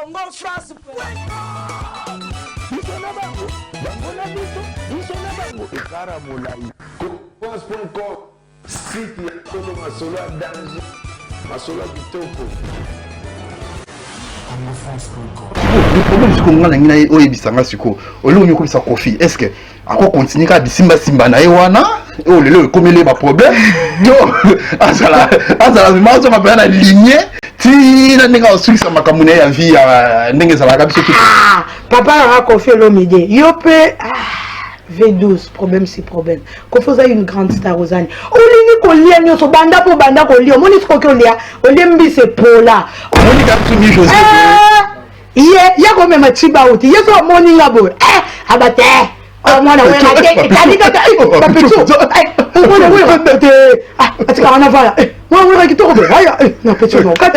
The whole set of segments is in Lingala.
Congo France. Site ya Tolo Masolo à danger. Masolo à Bitoko. Le problème c'est qu'on a une oebisanga siko. Olo nyoko bisa kofi. Est-ce que ako continue ka bisimba simba na ewana? Oh lelo comme les ba problème. Yo, azala mazo ma na lignée. Ti na ninga osuli sa makamune ya vie ya ndenge za la biso tout. Papa a confié l'homme idée. Yo peut V12, problème c'est problème. Qu'on faisait une grande star aux années. On lit qu'on lit à nous, banda pour banda qu'on lit. On lit qu'on lit. On lit c'est pour là. On lit qu'à tout José. Il y a quand même un petit baout. Il y a son morning à bout. Abaté. Oh moi la ouais raté. T'as dit que t'as petit. On va le remettre. Ah, tu vas en avoir là. Moi on va quitter. Non petit non. Ah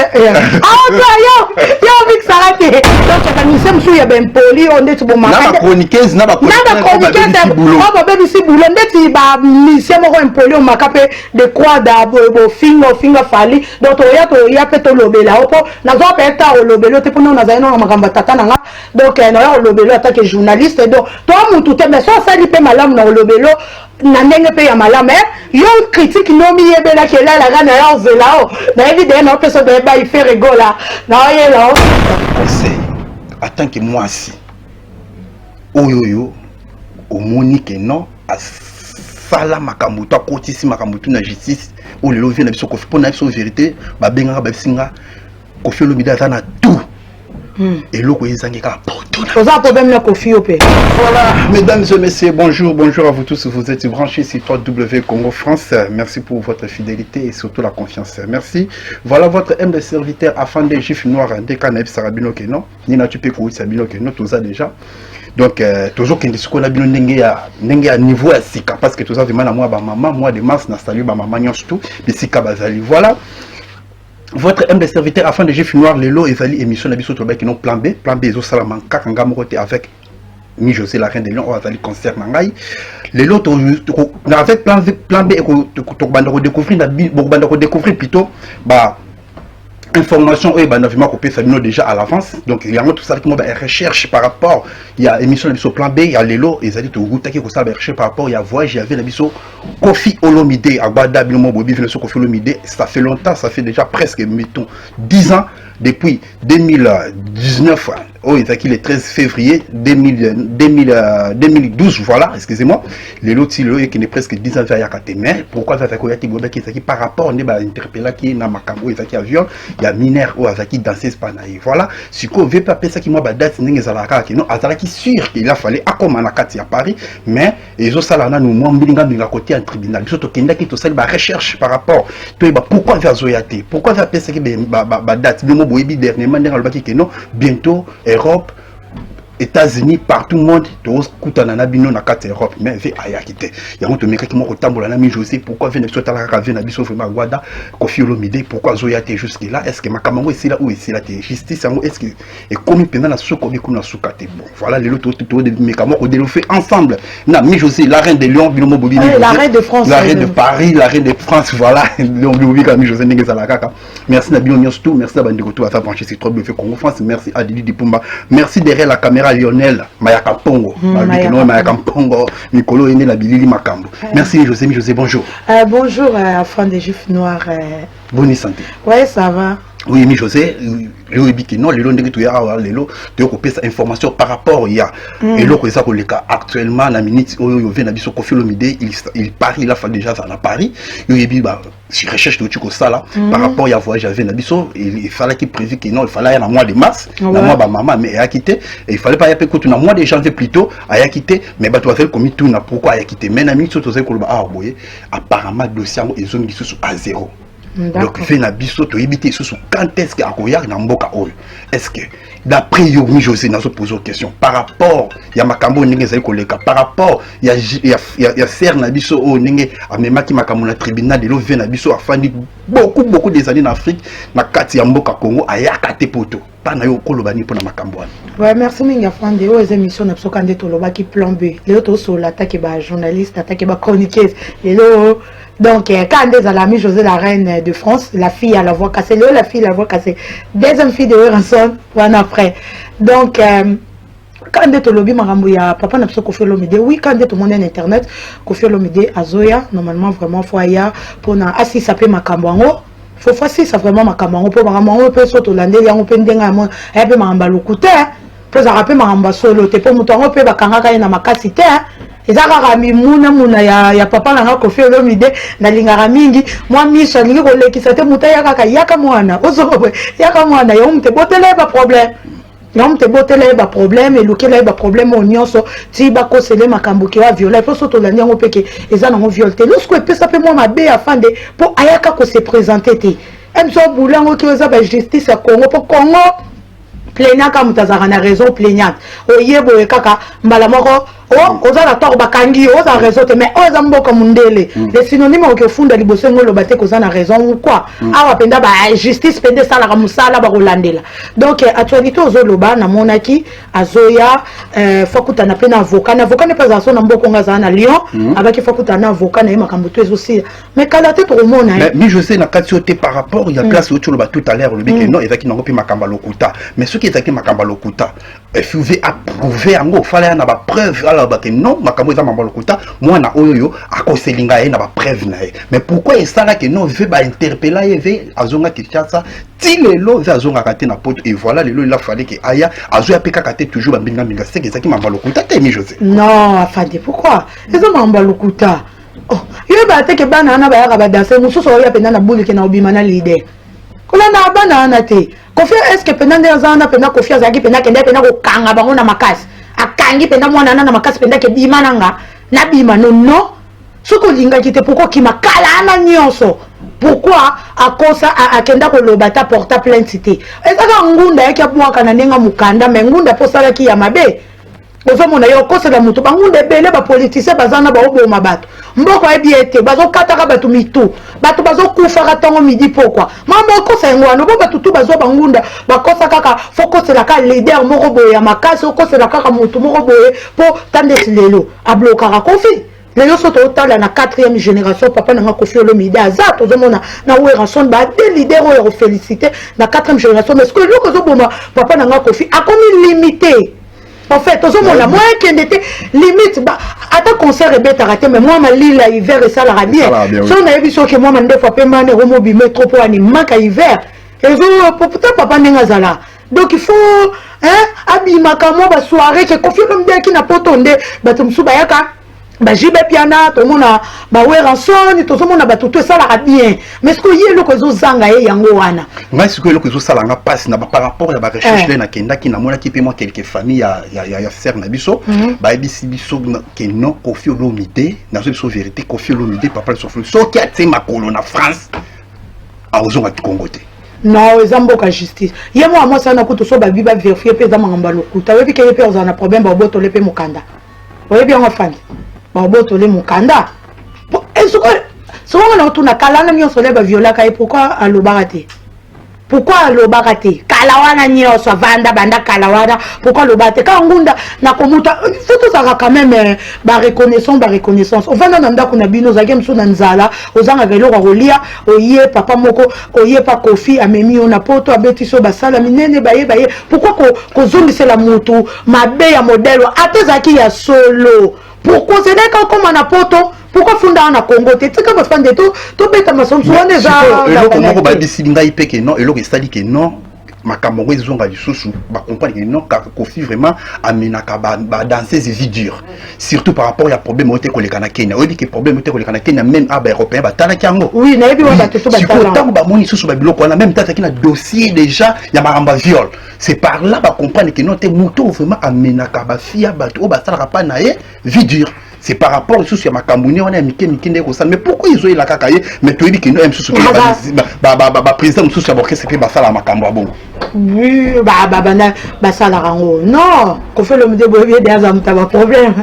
yo vite ça raté. Donc tu as mis ça monsieur il y a ben poli on est tout bon na ba chroniqueuse na ba chroniqueuse oh ba baby si boulon ndeti ba mission mo impoli on makape de quoi d'abo finger fali donc to ya pe to lobela opo na zo pe ta o lobelo te pona na za ino makamba tata nanga donc na ya lobelo attaque journaliste donc toi mutu te mais ça li pe malamu na lobelo na ndenge pe ya malamu yo critique no mi yebela ke la gana ya zelao na évidemment na personne de ba il fait rigola na yelo attends que moi si oyoyo omoni que non asala makambo to akotisi makambo na justice o lelo vient na biso kofi pona biso vérité ba benga ba singa kofi olobida ata na tout et l'eau ezangi ka porto ça problème na kofi opé. Voilà mesdames et messieurs, bonjour à vous tous, vous êtes branchés sur W Congo France. Merci pour votre fidélité et surtout la confiance. Merci. Voilà votre humble serviteur afin des juifs noirs des canapes sarabino que non ni na tu peux courir sabino que non tout ça déjà. Donc toujours qu'il ce qu'on a bien n'engue à niveau à sika parce que tout ça vraiment moi ba maman mois de mars na salut ba maman nyos tout de sika bazali. Voilà votre humble serviteur afin de juifs noirs lelo ezali émission na biso to ba qui non plan B ezo salamanka kanga mokote avec Mi José la reine des lions on va concert nangai lelo to avec plan B to banda ko découvrir na banda ko découvrir plutôt ba information et ben évidemment copier ça déjà à l'avance donc il y a tout ça qui m'a recherche par rapport il y a émission de plan B il y a lelo et ça dit tout goûter qui ça recherche par rapport il y a voyage il y avait la biso Kofi Olomide à Bada Bilmo Bobi vient sur Kofi Olomide ça fait longtemps ça fait déjà presque mettons 10 ans depuis 2019 oh il est le 13 février 2012 voilà excusez-moi les lots qui est presque 10 ans vers Yakate mais pourquoi ça fait qui par rapport on est interpellé qui na makambo et qui avion il y a mineur ou azaki danser spanaï voilà si qu'on veut pas ça qui moi date ninge zalaka qui non azaki sûr qu'il a fallu akoma na kati à Paris mais ezo salana nous moi mbilinga na côté un tribunal biso to kenda ki to sel ba recherche par rapport to ba pourquoi faire zoyate pourquoi faire ça qui ba date boyebi dernièrement dans le baki que non bientôt Europe États-Unis partout le monde tous kutana na bino na carte Europe mais ve ayakite ya moto meka ki moko tambola na Mi José pourquoi vient sur tala ka vient na biso vraiment Gwada Kofi Olomide pourquoi zoyate jusque là est-ce que makamango ici là ou ici là justice est-ce que et comme pendant la soko bi kuna sukate bon voilà les loto de mekamoko de le fait ensemble na Mi José la reine des lions bino bobi la reine de France la reine de Paris la reine de France voilà donc bobi ka Mi José ndenge za la kaka merci na bino nyos tout merci na bandi koto à brancher sur W Congo France merci à Didi Dipumba merci derrière la caméra Lionel Mayaka Pongo Mayaka Pongo Nicolo Ene la Bilili Makambo merci Mi José bonjour bonjour enfants des juifs noirs bonne santé ouais ça va oui Mi José le biki non le ndenge tu ya lelo tu copier cette information par rapport il y a et le ko ça ko le cas actuellement la minute oyo vient na biso Kofi Olomide il Paris il a fait déjà ça à Paris yo yebi ba je recherche tout ko ça là par rapport il y a voyage avec na biso il fallait qu'il prévu que non il fallait en mois de mars na mois ba maman mais a quitté et il fallait pas y a que na mois de janvier plutôt a quitté mais ba tu fait comme tout na pourquoi a quitté mais na minute to ça ko ba ah boye apparemment dossier et zone qui à zéro. Donc fait na biso to yebite sous quand est-ce que akoya na mboka oyo est-ce que d'après yo Mi José na so poser question par rapport ya makambo ndenge zali koleka par rapport ya ser na biso o ndenge amemaki makambo na tribunal de l'OVE na biso afandi beaucoup des années en Afrique na kati ya mboka Congo ayaka te poto pana yo kolobani pona makambo wana ouais merci minga fande o émission na biso kande to loba ki plan B leo to so l'attaque ba journaliste attaque ba chroniqueuse lelo Donc, quand elle est la amie José, la reine de France, la fille à la voix cassée, la fille à la voix cassée, deuxième fille de Ranson, voilà après. Donc, quand elle est au lobby, il y a papa n'a pas Kofi Olomide. Oui, quand elle est au monde internet, Kofi Olomide, Azoya, normalement, vraiment, il faut y aller pour assis, ça peut m'accabango. Faut faire ça vraiment m'accabango. Pour m'accabango, peut sauter l'année, il y a un peu d'engagements, il y a un peu m'accabango. Pour ça, rappelle m'accabango solo, t'es pour m'accabango, peut m'accabango, il y a ma cassité. Ezaka muna ya papa nanga Kofi Olomide na lingara mingi moi misha lingi kolekisa te muta yaka mwana ozobe yaka mwana yo mte botele ba problème yo mte botele ba problème elukela ba problème onyoso ti ba kosele makambo ki wa violer po soto la nyango peke eza na viol te lorsque pesa pe moi mabe afande po ayaka ko se présenter te emso bulango ki oza ba justice ya Congo po Congo plaignant comme t'as raison plaignante oyebo kaka mbala moko oh oza la torba kangi oza raison mais oza mboka mundele les synonymes que funda liboso ngolo bate koza na raison ou quoi awa penda ba justice pende sala ka musala ba kolandela donc actualité ozoloba na monaki azoya fakuta na pena avocat n'est pas à son mboka ngaza na Lyon avec fakuta na avocat na makambo to aussi mais kala te to mona mais je sais na katioté par rapport il y a place au tsholoba tout à l'heure le bec non ezaki nango pe makamba lokuta mais ce qui ezaki makamba lokuta FUV approuvé ngo fallait na ba preuve alors ba que non makambo za makamba lokuta moi na oyo akoselinga ye na ba preuve na ye mais pourquoi ça là que non veut ba interpeller ye azonga Kinshasa ti lelo za azonga kate na poto et voilà lelo il a fallu que aya azoya peka kate toujours ba mbinga mbinga c'est que ça qui makamba lokuta te mi José non afande pourquoi eso makamba lokuta oh yo ba te ke bana na ba ya ba danser mususu ya pena na bulu ke na obima na leader kolanda bana na te Kofi est-ce que pendant des années pendant Kofi azaki pendant kende pendant ko kanga bango na makasi akangi pendant mwana na makasi pendant ke bima nanga na bima non soko linga kite pourquoi ki makala na nyonso pourquoi akosa akenda ko lobata porta plainte cité ezaka ngunda yake abwaka na nenga mukanda mais ngunda posala ki ya mabe ozomona yo kosela mutu bangunda ebele ba politicien bazana ba oboma bato mboko ebi ete bazokataka bato mitu bato bazokufaka ntango midi pourquoi mambo okosa yango wana bo bato tu bazwa bangunda bakosa kaka fokosela ka leader moko boye ya makasi okosela kaka mutu moko boye po tandesi lelo ablokaka Kofi lelo soto otala na 4e génération papa nanga Kofi Olomide aza tozomona na Ranson ba de leader oyo félicité na 4e génération mais ce que loko zoboma papa nanga Kofi akomi limité. En fait, tout le monde, moi qui était limite, à concert et bête arrêté, mais moi, ma lille à hiver et ça la bien. Si on a vu que moi, des fois, pas mal, remobi, métro pour un manque à hiver. Et peut-être papa n'engazala. Donc il faut, hein, abima kamo, ba soirée, que Kofi Olomide qui n'a pas tombé, bah, tu me soubayaka. Bah jibe piana to mona ba Ranson to mona ba tout ça la bien mais ce que yelo ko zo zanga ye yango wana mais ce que yelo ko zo sala nga passe na par rapport à ba recherche na kenda ki na mona ki pe moi quelques familles ya ser na biso ba ebisi biso ke non Kofi Olomide na zo vérité Kofi Olomide papa le souffle so ki ate makolo na France a ozonga Congo te non ezamboka justice ye moi ça na ko to so ba biba vérifier pe za mangamba lokuta webi ke pe ozana problème ba boto le pe mukanda webi en fan baboto le mukanda est-ce que si on a tout na kalana nyonso le ba viola kai pourquoi alobaraté kalawana nyonso vanda banda kalawana pourquoi lobate ka ngunda na komuta faut ça quand même ba reconnaissance ovanda na ndako na bino za game so na nzala ozanga velo ko lia oye papa moko oye pa Kofi amemi ona poto abeti so basala minene baye pourquoi ko zombise la moto mabe ya modèle atezaki ya solo. Pourquoi c'est là comme on a poto? Pourquoi funda en Congo? Tu sais comment faire des tout bête ma somme souvent déjà. Le Congo va décider d'ailleurs que non et le reste dit que non. Ma Cameroun ils ont gagné sous ba comprendre que non Kofi vraiment amenaka ba danser ses vies dures surtout par rapport à problème au téko le Kenya on dit que problème au téko le Kenya même à européen ba tala kango oui na yebi wa ba tout ba tala tant ba moni sous ba biloko on a même tata qui na dossier déjà ya maramba viol c'est par là ba comprendre que non te muto vraiment amenaka ba fia ba to ba tala pa na ye vie dure. C'est par rapport à ma Camerounais, on a mis mais pourquoi ils ont eu la cacaille? Mais tu dis que nous, président, nous sommes c'est fait ça la Macambo. Oui, ça la rango. Non, qu'on fait le déboulé des hommes, t'as pas problème.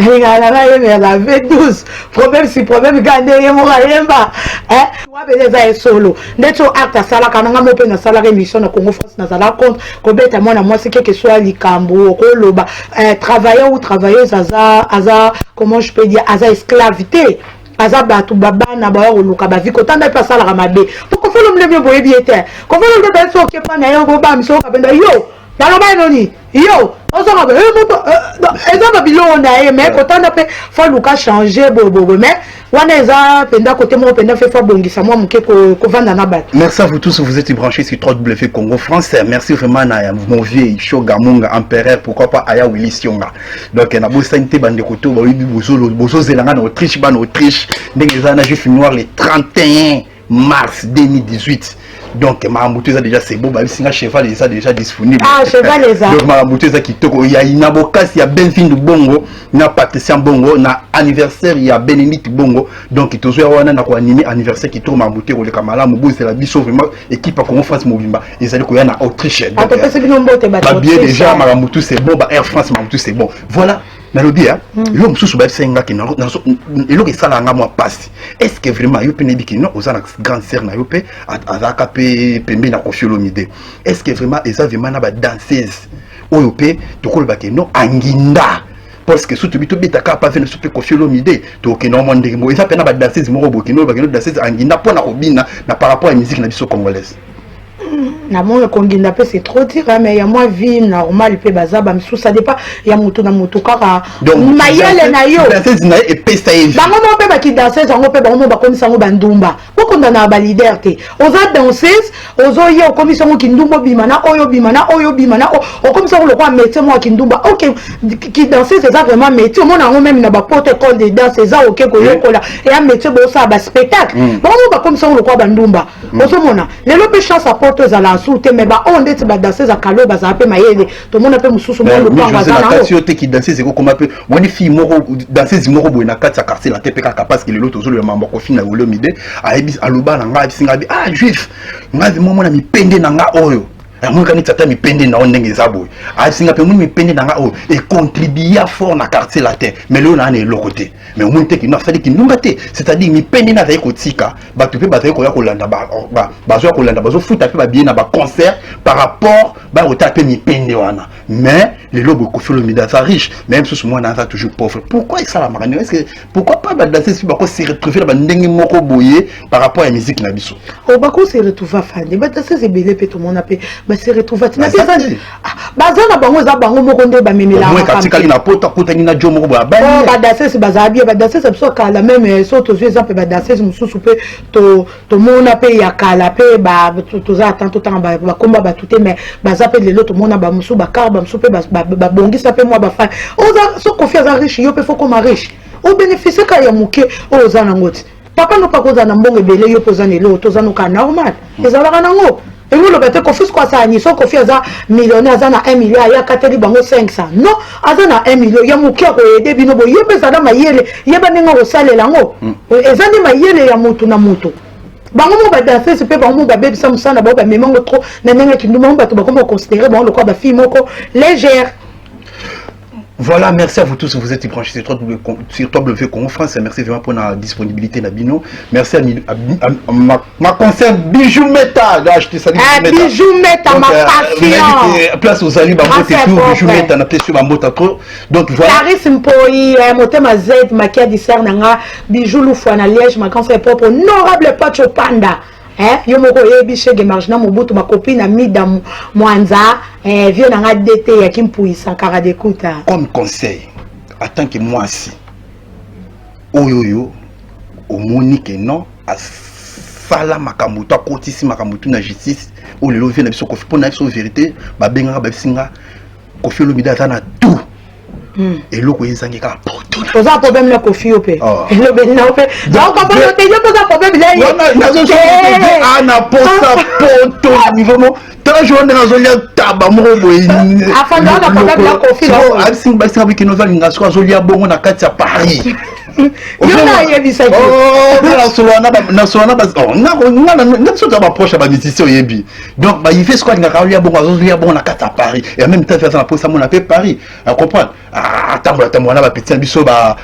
Il y a 12. Problème, si problème, gagner, mon rien pas. Hein? Moi, les solo. N'est-ce pas acte à ça, quand on a open na salaire émission na Congo France, na sala compte, qu'on bête à moi, c'est que soit l'Icambo, travailleur ou travailleuse, comment je peux dire, à esclavité. azaba tu babana ba oluka ba viko tanda pa sala ramade pour ko folo mlebe boye biete ko folo mlebe so ke pa na yo go ba mi so ka benda yo na lo ba noni yo on so ba moto ezaba bilona mais ko tanda pe folo ka changer bo mais wana eza penda côté mo penda fait fa bongisa moi muke ko vanda na bat. Merci à vous tous, vous êtes branchés sur www Congo France. Merci vraiment à mon vieux Shoga Munga empereur, pourquoi pas Aya Willy Sionga. Donc na bo santé bande koto ba wi bozo zelanga na Autriche ban Autriche ndengeza juif noir le 31 mars 2018. Donc Maramoutou déjà c'est bon, bah singa cheval est déjà disponible. Ah cheval est ça. Donc Maramoutou qui toko il y a Inabokas, il y a Benfin de Bongo, na Patricia Bongo, na anniversaire il y a Bénédicte Bongo. Donc tout ça on a na ko animé anniversaire qui tourne Maramoutou le Kamala Mobo c'est la biso vraiment équipe à Congo France Mobimba. Ils allaient ko ya na Autriche. Ah tu sais bien mbote ba. Bien déjà Maramoutou c'est bon, bah Air France Maramoutou c'est bon. Voilà. Nalobi hein yo msusu ba senga ki na elo ke sala nga moi passe est-ce que vraiment yo pe nebi ki non ozana grande sœur na yo pe azaka pe pembe na Koffi Olomide est-ce que vraiment eza vraiment na ba danseuse oyo pe tokolo ba ke non anginda parce que surtout bito betaka pa vena super Koffi Olomide to ke non monde mo eza pe na ba danseuse moko bokino ba ke no danseuse anginda pona ko bina na par rapport à musique na biso congolaise. Na mon konginda pe c'est trop dire mais il y a moi vie normal pe bazaba msou ça dépend il y a moto na moto kaka mayele na yo danseuse na e pesa evi bango mo pe ba ki danseuse ngo pe bango mo ba komisa ngo bandumba ko na ba leader te oza danseuse ozo ye o komisa ngo kindumba bimana oyo bimana o komisa ngo le quoi métier mo kindumba OK ki danseuse c'est vraiment métier mo na ngo même na ba protocole de danse ça OK ko yokola et un métier bo ça ba spectacle bango ba komisa ngo le quoi bandumba ozo mona le lope chance à porte za la soute mais ba on dit ba danser za kalo ba za pe mayele to mona pe mususu mo le panga za na yo te ki danser c'est comme peu woni fille moko danser moko bo na kati ya quartier la te pe ka parce que le loto zo le mambo ko fina Koffi Olomide ayebi aloba na nga bisinga bi ah juif ngazi mo mona mi pende na nga oyo moi quand tu mi pende na ondenge zabo a singa pe mi pende na nga o et contribuer fort na quartier latin mais là on a le côté mais on te ki na fali ki ndunga te c'est-à-dire mi pende na ko tika ba tu pe ba ko ya ko landa ba zo ko landa ba zo futa pe ba bien na ba concert par rapport ba o taper mi pende wana mais les lobes Koffi Olomide ça riche même si moi na ça toujours pauvre pourquoi ça la marine est-ce que pourquoi pas ba danser si ba ko se retrouver ba ndenge moko boyer par rapport à musique na biso o ba ko se retrouver fan ba danser c'est belé pe tout monde appelle ba se retrouver na pesa bazana bango za bango moko nde ba memela moi katika ina pota kota ni na jo moko ba ba danser c'est bazabia ba danser c'est so kala même so to exemple ba danser mususu pe to mona pe ya kala pe ba to za tant temps ba komba ba tout mais baza pe lelo to mona ba musu ba karba musu pe ba bongisa pe moi ba fa oza so confiance en riche yo pe faut comme riche o bénéficier ka ya muke o za na ngoti papa no pa ko za na mbongo ebele yo poza nelo to za no ka normal ezalaka nango et vous le mettez Koffi quoi ça ni so Koffi aza millionnaire aza na 1 million ya kateli bango 500 non aza na 1 million ya muke ko aider bino bo yebe za na mayele yeba ninga ko salela ngo ezani mayele ya mutu na mutu bango mo ba danser c'est pe bango mo ba bebi sa musana ba ba memango trop na nenga kinduma ba to ba ko considérer bango le quoi ba fille moko légère. Voilà, merci à vous tous, vous êtes branchés sur www Congo France. Merci vraiment pour la disponibilité Nabino. Merci à ma concert Bijou Meta. Acheter ça Bijou Meta, ma passion. Place aux alliés, Bijou Meta, on a peut-être sur ma moto trop. Donc voilà. Clarisse Mpoi, Motema Z, Makia Disser Nanga, Bijou Loufou na Liège, ma concert propre, honorable Pacho Panda. Yo moko yebi chege marjina mobutu ma copine Amida Mwanza vieux nanga DT ya kimpuisa kara d'écoute comme conseil en tant que moi si oyoyo omoni que non a sala makambo to akotisi makambo na justice o lelo vient na biso Koffi pona biso vérité ba benga ba singa Koffi Olomide azana tout et loko ezangi ka poto poza problème na Koffi opé et le ben na opé donc on peut te dire poza problème là ana posa poto niveau mo tant jour na zolia taba mo boy afin de na problème na Koffi là absing ba singa bikino vali ngaso zolia bongo na kati ya Paris yona yebisa ki na solana bas na so ba proche ba musicien yebi donc ba il fait ce quoi ngaka zolia bongo na kati ya Paris et en même temps faire ça pour ça mon appel Paris à comprendre attends na ba petit biso ba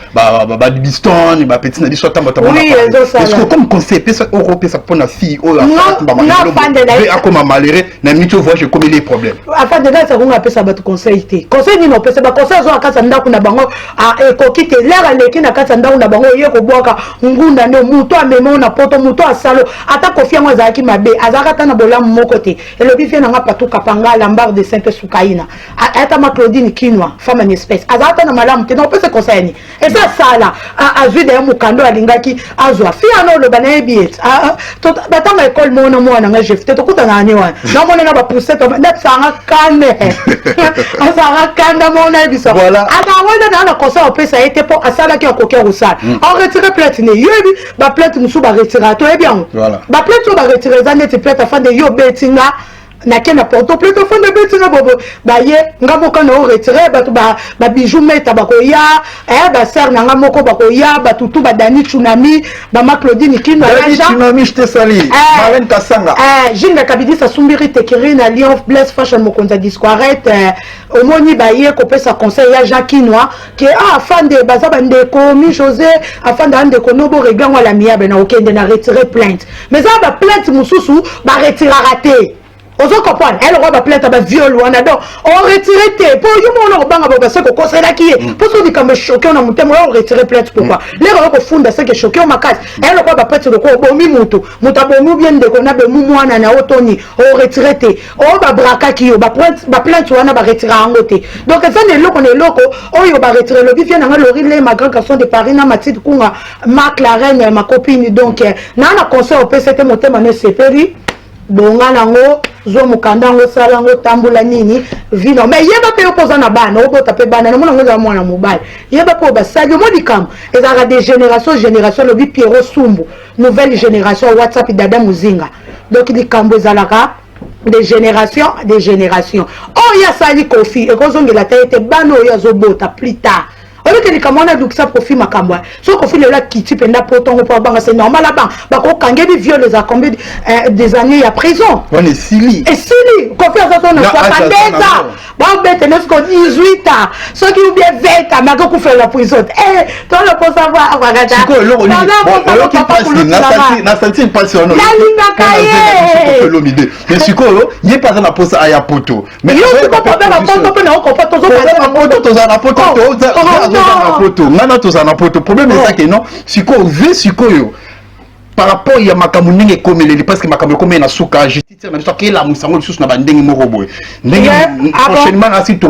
Biston ba petit na biso attends est-ce que comme conseil pesa européen ça pour na fille ou à comme malheureux na mito voyage comme les problèmes afin de ça on appelle ça ba conseil té conseil ni no pesa ba conseil zo akasa ndako na bango a ekokite l'air aleki na kati ndao na bango ye ko boka ngunda ne muto amemo na poto muto asalo ata Kofi ngo azaki mabe azaka ta na bola moko te elobi vie na nga patuka panga lambar de Sainte Soukaina ata ma Claudine Kinwa femme en espèce azaka na malamu te no pese conseil et ça sala azui de mukando alingaki azwa fia no lo bana ebiet to batanga école mona mwana nga jefte to kuta na ani wa na mona na ba pousser to na sanga kane azara kanda mona ebiso ata wona na conseil pesa ete po asala ki akokia rusala on retire plainte ne yebi ba plainte musu ba retire to bien ba plainte ba retire za net plainte afin de yo betinga na kena porto plainte afin de betinga bobo ba ye ngaboka na retire ba bijou meta ba ko ya ba ser na ngamoko ba ko ya ba tutu ba Dani Tsunami ba ma Claudine Kinwa Dani Tsunami je te salue Marine Kasanga Jinga Kabidi sa sumbiri tekiri na Lyon Blaise Fashion mokonza disquarette omoni ba ye ko pesa conseil ya Jacques Kinwa que afin de baza bandeko mi José afin de ko nobo regango la miabe na okende na retirer plainte mais ça ba plainte mususu ba retirer raté ozo comprendre elle va plainte ba viol wana donc on retirer te pour yo mo banga ba se ko kosela ki pour so dikamba choqué on mutemo on retirer plainte pourquoi les ko funda se que choqué on makas elle va plainte ko bomi mutu mutabomu bien de ko na be mu mwana na otoni on retirer te o ba braka ki yo ba plainte wana ba retirer angote donc ça ne loko o yo ba retirer le vivien na Lorile ma grand garçon de Paris na Mathilde Kunga ma Clarenne ma copine donc na conseil au PCT motema ne seperi bonga nango zo mukanda ngo sala ngo tambula nini vino mais yeba pe opoza na bana obota pe bana na mona mwana mobile yeba po basali modikam ezaka des générations le bi Pierrot Sumbu nouvelle génération WhatsApp dada muzinga donc likambo ezalaka des générations oh ya sali Kofi e kozongela tete bana oyo azobota plus tard alors que les camons donc ça profite ma cambois so Kofi le là qui type n'a pas ton pour banga c'est normal là-bas bah ko kangé des viols les a combien des années à prison on est Sili Kofi a ça on a 70 ans bon bête n'est-ce qu'on 18 ans ceux qui ou bien 20 ans mais qu'on fait la prison toi le pour savoir regarde c'est quoi l'eau qui passe na senti passe on mais c'est quoi il est pas dans la pose à Yapoto mais il est pas dans la pose pour nous comprendre to za na poto ngana to za na poto problème est ça que non siko ve siko yo par rapport il y a makambo ndenge komeleli parce que makambo komé na suka justice na que la musango lisusu na bandenge moko boy ndenge prochainement asi to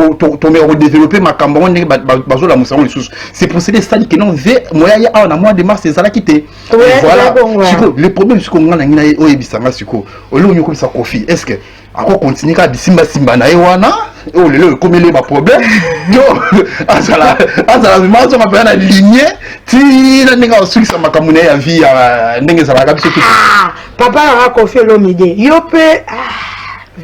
me redévelopper makambo ndenge bazo la musango lisusu c'est pour cela ça dit que non ve moya ya na mois de mars ezala kité voilà siko le problème siko ngana ngina o ebisanga siko olo nyoko bisa Kofi est-ce que encore continuer ka disimba na ewana oh lelo komele ma problème yo azala mazo ma na lignée ti na ninga osukisa makamune ya vie ya ndenge za baka biso papa a Kofi Olomide yo pe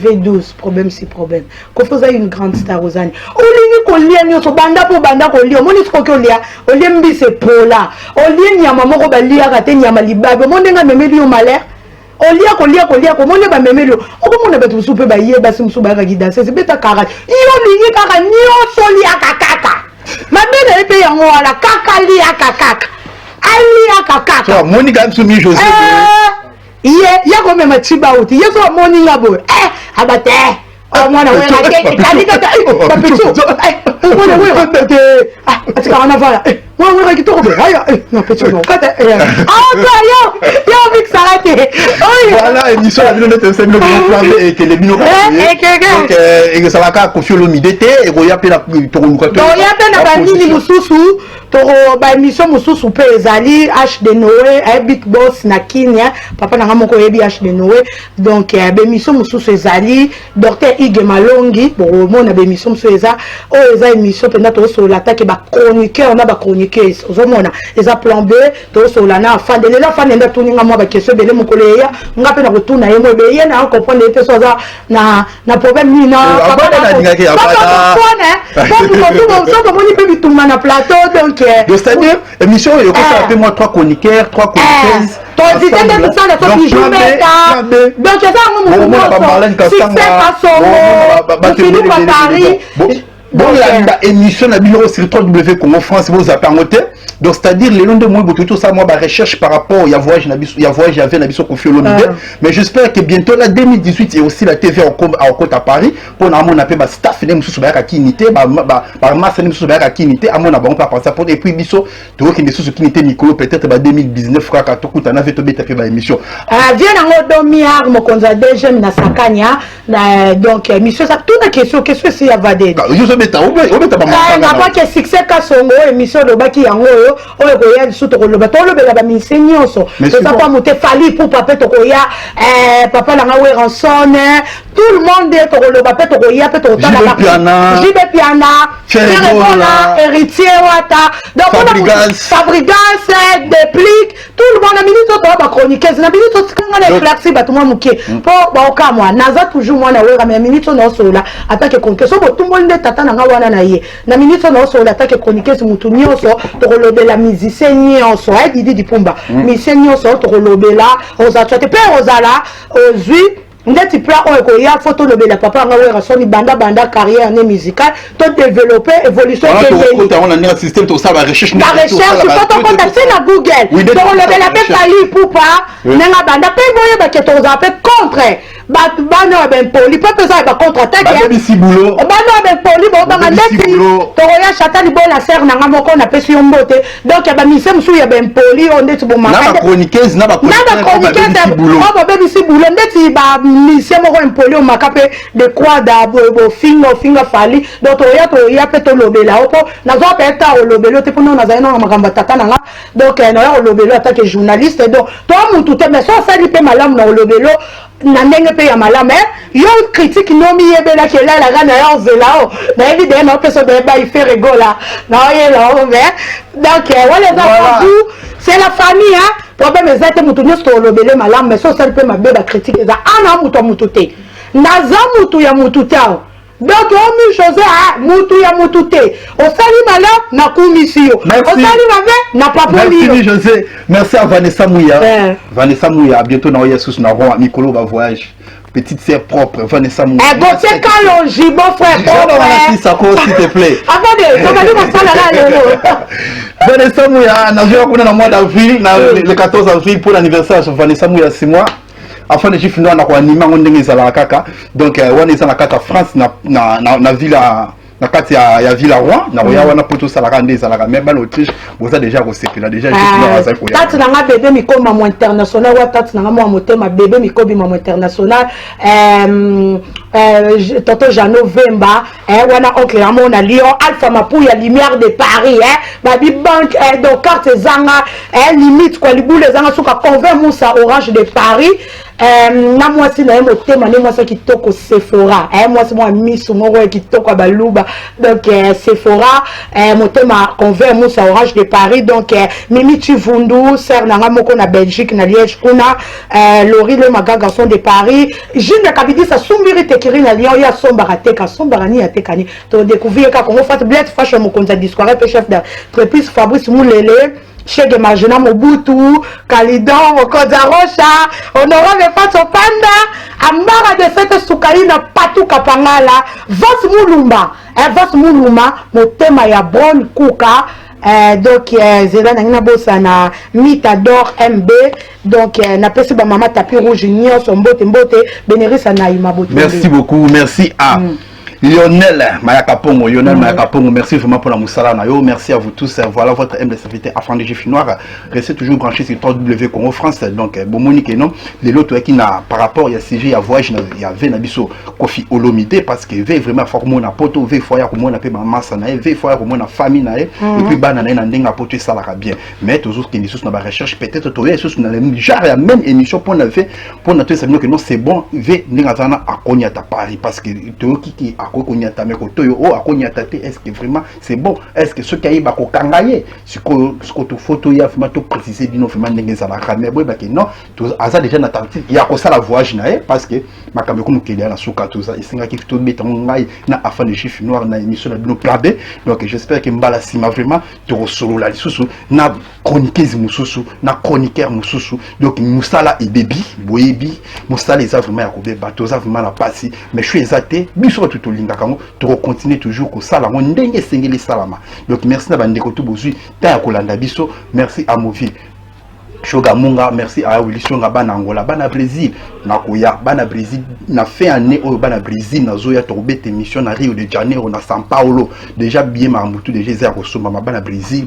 V12 problème c'est problème Kofi a une grande star aux années olingi ko lia nyoso banda ko lia moni ko ko lia olembi c'est pola olie nyama moko ba lia ka te nyama libabe mondenga memeli yo malère olia ko mone ba memelo okomona betu supe ba ye ba simsu ba ka gidanse se beta kara yo lingi kaka nyoso lia kakaka mabele epe yango wala kaka lia kakaka ali kakaka so moni ga msumi José ya ko mema chiba uti yeso moni ngabo abate mwana wewe ake kalika ba pichu mwana wewe tete atika wana vala mwana kitoko be haya na pichu no kata yo mix arrêté voilà émission la vidéo de c'est le plan et que les bino donc et ça va ka Kofi Olomide te et ko ya pe la to ko to ya pe na bandini mususu to ba émission mususu pe ezali H de Noé Big Boss na Kenya papa na ngamoko yebi H de Noé donc ba émission mususu ezali docteur Ige Malongi bon mona ba émission mususu eza émission pe na to so l'attaque ba chroniqueur na ba chroniqueuse ozomona eza plan B to so la na fan de la fan nda tuninga mo ba question bele mokole ya ngape na kotuna ye mo be ye na comprendre te so za na problème ni na papa na dinga donc moni pe bituma na plateau donc c'est-à-dire émission yo ko ça appelle moi 3 chroniqueurs 3 chroniqueuses toi dis ça na so bijou meta donc ça mo mo si c'est pas son Paris Bon, la émission na bino sur W Congo France vous a permetté. Donc c'est-à-dire les longs de moi tout ça moi recherche par rapport il y a voyage il y avait na biso Kofi Olomide mais j'espère que bientôt la 2018 il y a aussi la TV en côte à Paris pour na mon appel ba staff ne mususu ba kinité ba masse ne mususu ba kinité à mon abon pas penser pour et puis biso to ki mususu kinité Nicolas peut-être ba 2019 fraka to kuta na veto beta pe ba émission vient en domiar mo konza déjà na sakanya donc émission ça toute la question qu'est-ce que c'est avade je so beta beta ba na pas que succès ka songo émission do baki yango oyo koya lisuto koloba tolobela bamise nyonso toza pa mote fali pour papa tokoya papa langa Weranson tout le monde tokoloba pe tokoya pe tokotala jibe piana Ferregola héritier wata donc Fabrigance déplique tout le monde na minute to ba chroniqueuse na minute to tikanga na éclairci ba tout le monde muke po ba okamwa naza toujours mwana wera mais minute no sola attaque chroniqueuse so botumbo nde tata nanga wana na ye na minute no sola attaque chroniqueuse mutu nyonso tokolobela musicien nyonso Didi Dipumba musicien nyonso tokolobela ozatwate pe ozala ozwi ndeti pla oyo koya photo lobela papa nga Weranson banda carrière ne musicale to développer évolution de on a un système to ça va recherche photo contacter na Google tokolobela pe Fally Ipupa nenga banda pe boye ba keto za pe contre bana ben poli pas que ça va contre attaque bana si boulot bana ben poli bo banga ndeti tokoya chatani bola ser nanga moko na pesi yombote donc ya ba mise musu ya ben poli on ndeti bo manga na chroniqueuse na ba chroniqueuse oh ba bisi boulot ndeti ba mise moko impoli o makape de quoi d'abo finger Fally donc toya pe to lobela opo nazo pe ta o lobelo te pono na zaino makamba tata nanga donc na yo lobelo attaque journaliste donc to mutu te mais so sali pe malamu na lobelo na ndenge pe ya malama yo critique no mi yebela ke la ga na yo zelao na évidemment que so de ba il fait rigola na yo là donc voilà c'est la famille hein problème exact mutu no sto lobele malama mais so sali pe mabeba critique za ana mutu te naza mutu ya mutu tao donc omi chose mutu ya mutu te osali mala na kumisio osali mabe na papoli merci José merci à Vanessa Mouya Vanessa Mouya bientôt na oya sous na roi Mikolo va voyage petite sœur propre Vanessa Mouya Gauthier Kalonji bon frère s'il te plaît Vanessa Mouya na mois d'avril le 14 avril pour l'anniversaire de Vanessa Mouya c'est moi afin de chiffrer na ko anima ngondenge ezala kaka donc wana ezala kaka France na ville na kati ya Villaroi na roya wana poto salaka nde ezalaka mais ban Autriche boza déjà kosepela déjà tati nanga bébé mikoma mo international wa tati nanga mo motema bébé mikobi mo international tonton Jano Vemba wana oncle amo na Lyon Alpha Mapou ya lumière de Paris babi banque donc carte zanga limite kwa libule zanga suka convert musa orange de Paris na mwasi na motema ne mwasi kitoko Sephora mwasi mwa misu moko kitoko baluba donc Sephora motema convert musa orange de Paris donc Mimi Chivundu sœur nanga moko na Belgique na Liège kuna Laurie le maga garçon de Paris Gilles Kabidi sa sumbiri tekiri na Lyon ya sombara teka sombara ni atekani to découvrir ka Congo fat bled fashion mokonza discours pe chef d'entreprise Fabrice Moulele Chege Marjana Mobutu, Kalidon, Mokoza Rocha, honorable Fato Panda, Amara de cette Soukaina Patou Kapangala, Vos Moulumba, Motema ya Bon Kuka, donc Zela Nangina Bossa na Mitador MB, donc na pesi ba mama tapis rouge nyo son mbote Bénéris na Imabote. Merci beaucoup, merci à Lionel Mayakapongo, merci vraiment pour la moussala nayo, merci à vous tous. Voilà votre humble serviteur afin de GIF Noir. Restez toujours branchés sur W Congo France. Donc bon Monique non, les autres qui n'a par rapport il y a CG, il y a voyage, il y a Venabiso Kofi Olomide parce que veut vraiment faire mon apoto, veut foyer comme on appelle ma masse nae, veut foyer comme on a famille nae, et puis banana na ndenga apoto ça la bien. Mais toujours qu'il y a na recherche peut-être toi et sur na genre la même émission pour na fait pour na tout ça que non c'est bon, veut ndenga zana a Konyata Paris parce que toi qui a Konyata mais toyo o a Konyata est-ce que vraiment c'est bon, est-ce que ce qui a ba ko kangaye ce que tu photo ya vraiment tout préciser bino vraiment ndenga za la mais boy ba que non tout aza déjà na tactique il y a ko ça la voyage nae parce que makambe comme qu'il y a la souka tout ça et c'est qui tout mettre ngai na afin de GIF Noir na émission na bino plan B donc j'espère que mbala sima vraiment to solo la lisusu na chroniqueuse mususu na chroniqueur mususu donc musala et baby boyebi musala les vraiment ya ko be bateau ça vraiment la passer mais je suis exaté biso tout kango to continuer toujours ko sala ngo ndenge sengeli salama. Donc merci na bandeko to bozui ta ya kolanda biso. Merci à Movie Shoga Munga, merci à Willy Songa bana Angola, bana Brésil, na koya, bana Brésil, na fait année au bana Brésil, na zoya torbet émission na Rio de Janeiro, na São Paulo, déjà bien ma mutu déjà zéro soma, bana Brésil,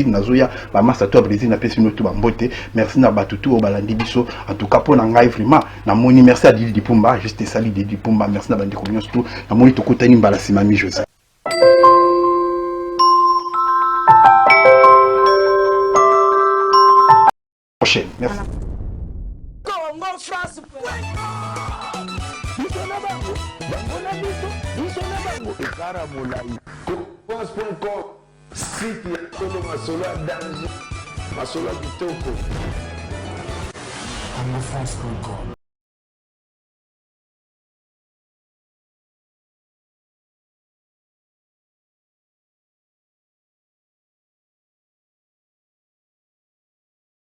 na zoya, ba massa to Brésil na pesi no to bambote, merci na batutu au balandi biso, en tout cas pour na ngai vraiment, na moni merci à Didi Pumba, juste sali Didi Pumba, merci na bandi communion tout, na moni to kotani mbala simami José. Prochaine. Merci. Site ya Tolo Masolo danger. Masolo kitoko.